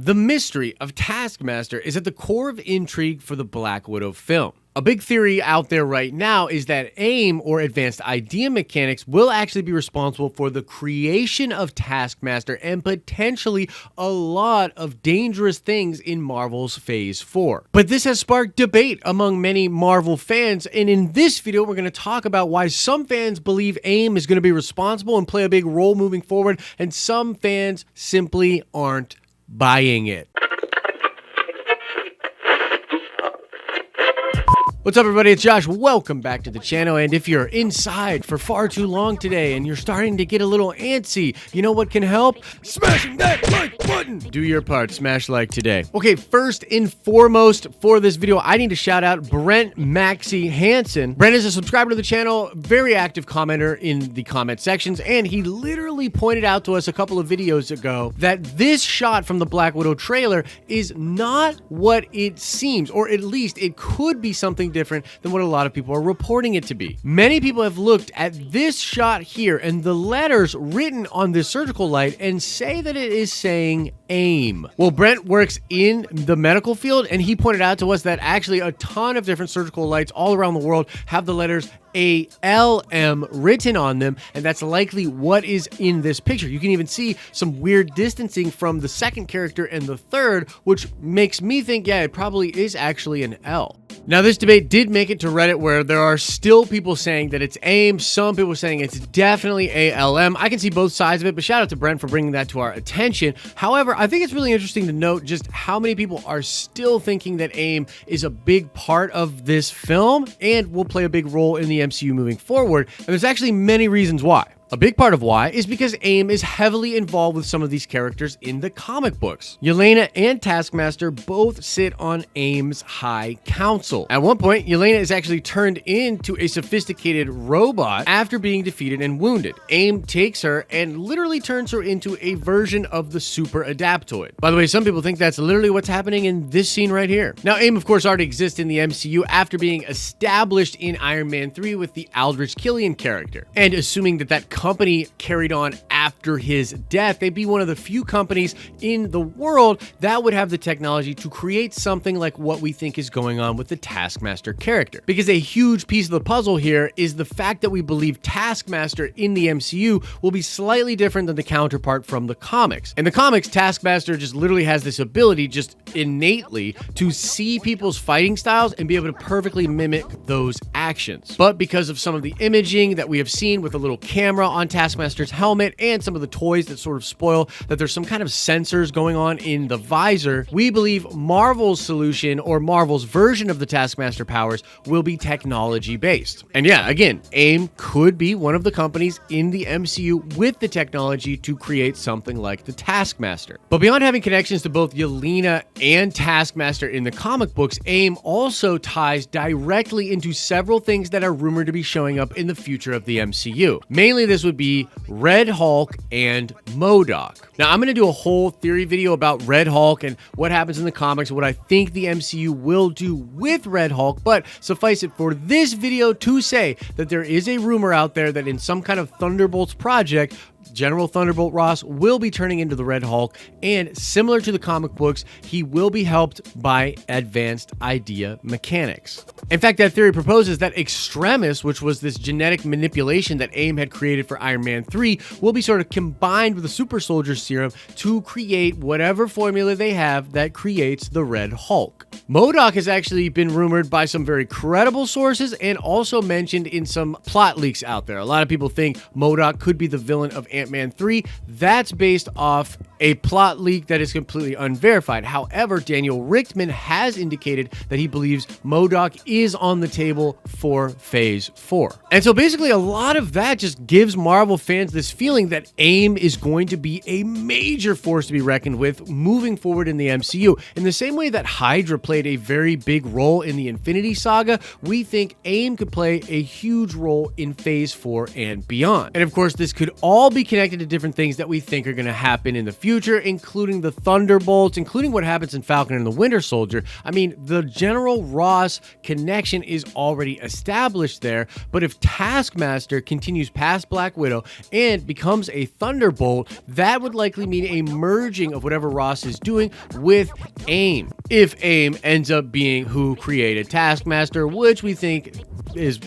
The mystery of Taskmaster is at the core of intrigue for the Black Widow film. A big theory out there right now is that A.I.M, or Advanced Idea Mechanics, will actually be responsible for the creation of Taskmaster and potentially a lot of dangerous things in Marvel's Phase 4. But this has sparked debate among many Marvel fans, and in this video we're going to talk about why some fans believe A.I.M is going to be responsible and play a big role moving forward, and some fans simply aren't buying it. What's up, everybody? It's Josh. Welcome back to the channel. And if you're inside for far too long today and you're starting to get a little antsy, you know what can help? Smashing that like button! Do your part. Smash like today. Okay, first and foremost for this video, I need to shout out Brent Maxey Hansen. Brent is a subscriber to the channel, very active commenter in the comment sections, and he literally pointed out to us a couple of videos ago that this shot from the Black Widow trailer is not what it seems, or at least it could be something different than what a lot of people are reporting it to be. Many people have looked at this shot here and the letters written on this surgical light and say that it is saying A.I.M. Well, Brent works in the medical field, and he pointed out to us that actually a ton of different surgical lights all around the world have the letters A.L.M written on them, and that's likely what is in this picture. You can even see some weird distancing from the second character and the third, which makes me think, yeah, it probably is actually an L. Now, this debate did make it to Reddit, where there are still people saying that it's A.I.M, some people saying it's definitely A.L.M. I can see both sides of it, but shout out to Brent for bringing that to our attention. However, I think it's really interesting to note just how many people are still thinking that A.I.M is a big part of this film and will play a big role in the MCU moving forward, and there's actually many reasons why. A big part of why is because A.I.M is heavily involved with some of these characters in the comic books. Yelena and Taskmaster both sit on A.I.M's High Council. At one point, Yelena is actually turned into a sophisticated robot after being defeated and wounded. A.I.M takes her and literally turns her into a version of the Super Adaptoid. By the way, some people think that's literally what's happening in this scene right here. Now, A.I.M, of course, already exists in the MCU after being established in Iron Man 3 with the Aldrich Killian character. And assuming that company carried on after his death, they'd be one of the few companies in the world that would have the technology to create something like what we think is going on with the Taskmaster character. Because a huge piece of the puzzle here is the fact that we believe Taskmaster in the MCU will be slightly different than the counterpart from the comics. In the comics, Taskmaster just literally has this ability, just innately, to see people's fighting styles and be able to perfectly mimic those actions. But because of some of the imaging that we have seen with a little camera on Taskmaster's helmet and some of the toys that sort of spoil that there's some kind of sensors going on in the visor, we believe Marvel's solution, or Marvel's version of the Taskmaster powers, will be technology based. And yeah, again, A.I.M could be one of the companies in the MCU with the technology to create something like the Taskmaster. But beyond having connections to both Yelena and Taskmaster in the comic books, A.I.M also ties directly into several things that are rumored to be showing up in the future of the MCU. Mainly this would be Red Hulk and MODOK. Now, I'm going to do a whole theory video about Red Hulk and what happens in the comics, what I think the MCU will do with Red Hulk, but suffice it for this video to say that there is a rumor out there that in some kind of Thunderbolts project, General Thunderbolt Ross will be turning into the Red Hulk, and similar to the comic books, he will be helped by Advanced Idea Mechanics. In fact, that theory proposes that Extremis, which was this genetic manipulation that A.I.M had created for Iron Man 3, will be sort of combined with the Super Soldier Serum to create whatever formula they have that creates the Red Hulk. MODOK has actually been rumored by some very credible sources and also mentioned in some plot leaks out there. A lot of people think MODOK could be the villain of Ant-Man 3. That's based off a plot leak that is completely unverified. However, Daniel Richtman has indicated that he believes MODOK is on the table for Phase 4. And so basically a lot of that just gives Marvel fans this feeling that A.I.M is going to be a major force to be reckoned with moving forward in the MCU. In the same way that Hydra played played a very big role in the Infinity Saga, we think A.I.M could play a huge role in Phase 4 and beyond. And of course, this could all be connected to different things that we think are going to happen in the future, including the Thunderbolts, including what happens in Falcon and the Winter Soldier. I mean, the General Ross connection is already established there, but if Taskmaster continues past Black Widow and becomes a Thunderbolt, that would likely mean a merging of whatever Ross is doing with A.I.M. If A.I.M ends up being who created Taskmaster, which we think is,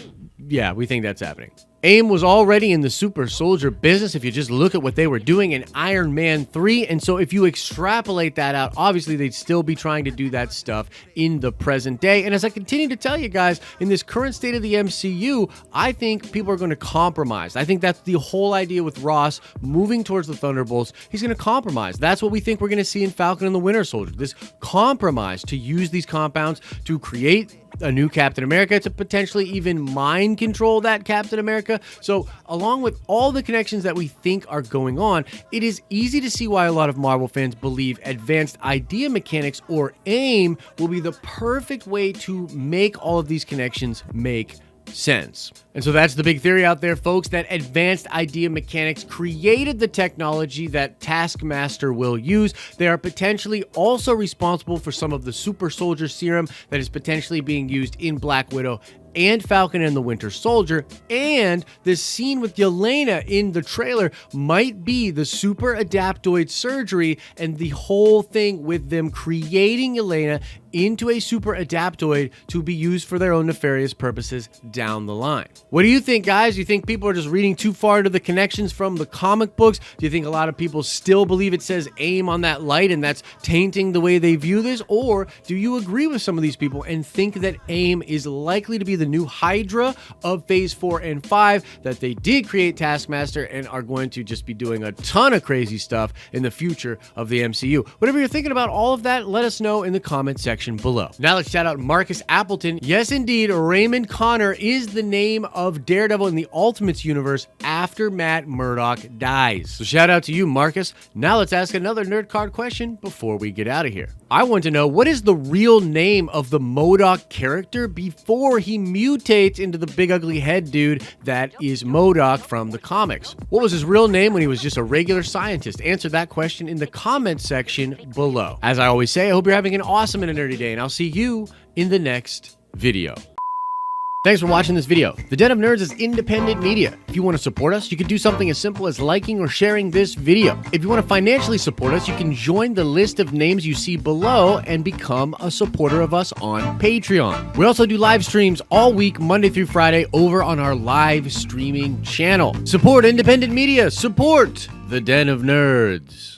yeah, we think that's happening. A.I.M was already in the super soldier business if you just look at what they were doing in Iron Man 3, and so if you extrapolate that out, obviously they'd still be trying to do that stuff in the present day. And as I continue to tell you guys, in this current state of the MCU, I think people are going to compromise. I think that's the whole idea with Ross moving towards the Thunderbolts. He's going to compromise. That's what we think we're going to see in Falcon and the Winter Soldier. This compromise to use these compounds to create a new Captain America, to potentially even mind control that Captain America. So along with all the connections that we think are going on, it is easy to see why a lot of Marvel fans believe advanced idea mechanics, or A.I.M, will be the perfect way to make all of these connections make sense. And so that's the big theory out there, folks, that advanced idea mechanics created the technology that Taskmaster will use. They are potentially also responsible for some of the super soldier serum that is potentially being used in Black Widow and Falcon and the Winter Soldier. And this scene with Yelena in the trailer might be the super adaptoid surgery, and the whole thing with them creating Yelena into a super adaptoid to be used for their own nefarious purposes down the line. What do you think, guys? Do you think people are just reading too far into the connections from the comic books? Do you think a lot of people still believe it says A.I.M on that light and that's tainting the way they view this? Or do you agree with some of these people and think that A.I.M is likely to be the new Hydra of Phase 4 and 5, that they did create Taskmaster and are going to just be doing a ton of crazy stuff in the future of the MCU? Whatever you're thinking about all of that, let us know in the comment section below. Now let's shout out Marcus Appleton. Yes, indeed, Raymond Connor is the name of Daredevil in the Ultimates universe after Matt Murdock dies. So shout out to you, Marcus. Now let's ask another nerd card question before we get out of here. I want to know, what is the real name of the MODOK character before he mutates into the big ugly head dude that is MODOK from the comics? What was his real name when he was just a regular scientist? Answer that question in the comment section below. As I always say, I hope you're having an awesome and a nerdy day, and I'll see you in the next video. Thanks for watching this video. The Den of Nerds is independent media. If you want to support us, you can do something as simple as liking or sharing this video. If you want to financially support us, you can join the list of names you see below and become a supporter of us on Patreon. We also do live streams all week, Monday through Friday, over on our live streaming channel. Support independent media. Support the Den of Nerds.